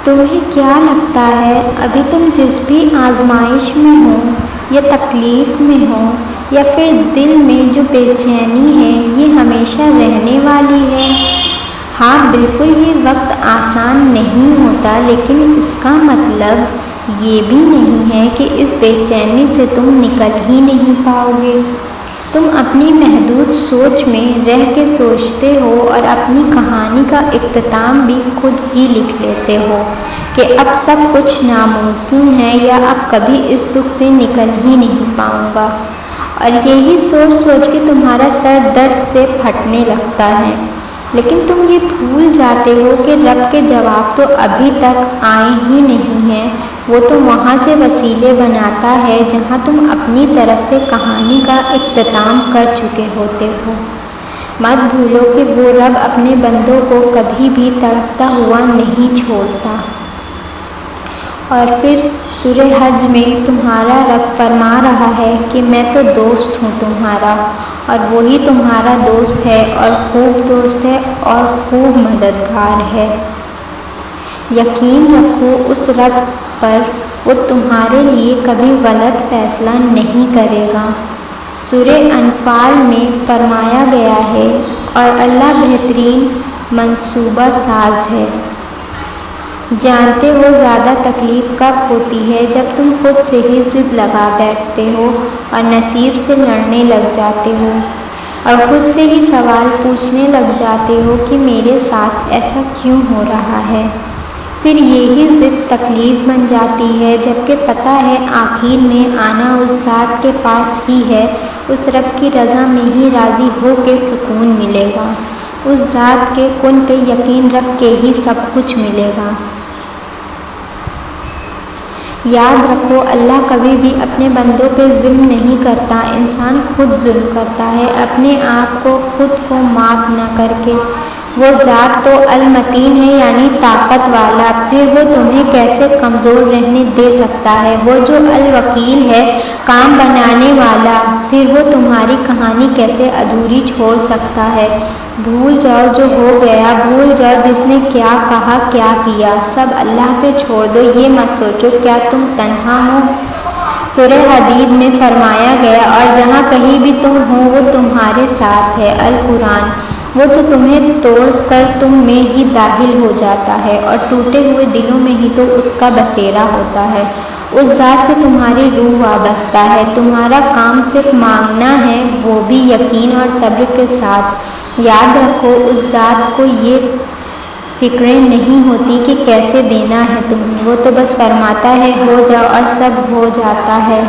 تمہیں کیا لگتا ہے ابھی تم جس بھی آزمائش میں ہو یا تکلیف میں ہو یا پھر دل میں جو بے چینی ہے یہ ہمیشہ رہنے والی ہے؟ ہاں بالکل، یہ وقت آسان نہیں ہوتا، لیکن اس کا مطلب یہ بھی نہیں ہے کہ اس بے چینی سے تم نکل ہی نہیں پاؤ گے۔ تم اپنی محدود سوچ میں رہ کے سوچتے ہو اور اپنی کہانی کا اختتام بھی خود ہی لکھ لیتے ہو کہ اب سب کچھ ناممکن ہے یا اب کبھی اس دکھ سے نکل ہی نہیں پاؤں گا، اور یہی سوچ سوچ کے تمہارا سر درد سے پھٹنے لگتا ہے۔ لیکن تم یہ بھول جاتے ہو کہ رب کے جواب تو ابھی تک آئے ہی نہیں ہیں، وہ تو وہاں سے وسیلے بناتا ہے جہاں تم اپنی طرف سے کہانی کا اختتام کر چکے ہوتے ہو۔ مت بھولو کہ وہ رب اپنے بندوں کو کبھی بھی تڑپتا ہوا نہیں چھوڑتا۔ اور پھر سورہ حج میں تمہارا رب فرما رہا ہے کہ میں تو دوست ہوں تمہارا، اور وہی تمہارا دوست ہے اور خوب دوست ہے اور خوب مددگار ہے۔ یقین رکھو اس رب پر، وہ تمہارے لیے کبھی غلط فیصلہ نہیں کرے گا۔ سورہ انفال میں فرمایا گیا ہے، اور اللہ بہترین منصوبہ ساز ہے۔ جانتے ہو زیادہ تکلیف کب ہوتی ہے؟ جب تم خود سے ہی ضد لگا بیٹھتے ہو اور نصیب سے لڑنے لگ جاتے ہو، اور خود سے ہی سوال پوچھنے لگ جاتے ہو کہ میرے ساتھ ایسا کیوں ہو رہا ہے۔ پھر یہی ضد تکلیف بن جاتی ہے، جبکہ پتہ ہے آخر میں آنا اس ذات کے پاس ہی ہے، اس رب کی رضا میں ہی راضی ہو کے سکون ملے گا، اس ذات کے کن پہ یقین رکھ کے ہی سب کچھ ملے گا۔ یاد رکھو اللہ کبھی بھی اپنے بندوں پہ ظلم نہیں کرتا، انسان خود ظلم کرتا ہے اپنے آپ کو خود کو معاف نہ کر کے۔ وہ ذات تو المتین ہے یعنی طاقت والا، پھر وہ تمہیں کیسے کمزور رہنے دے سکتا ہے؟ وہ جو الوکیل ہے کام بنانے والا، پھر وہ تمہاری کہانی کیسے ادھوری چھوڑ سکتا ہے؟ بھول جاؤ جو ہو گیا، بھول جاؤ جس نے کیا کہا کیا کیا، سب اللہ پہ چھوڑ دو، یہ مت سوچو کیا تم تنہا ہو۔ سورہ حدید میں فرمایا گیا، اور جہاں کہیں بھی تم ہو وہ تمہارے ساتھ ہے۔ القرآن، وہ تو تمہیں توڑ کر تم میں ہی داخل ہو جاتا ہے، اور ٹوٹے ہوئے دلوں میں ہی تو اس کا بسیرا ہوتا ہے۔ اس ذات سے تمہاری روح وابستہ ہے، تمہارا کام صرف مانگنا ہے، وہ بھی یقین اور صبر کے ساتھ۔ یاد رکھو اس ذات کو یہ فکریں نہیں ہوتی کہ کیسے دینا ہے تمہیں، وہ تو بس فرماتا ہے ہو جاؤ اور سب ہو جاتا ہے۔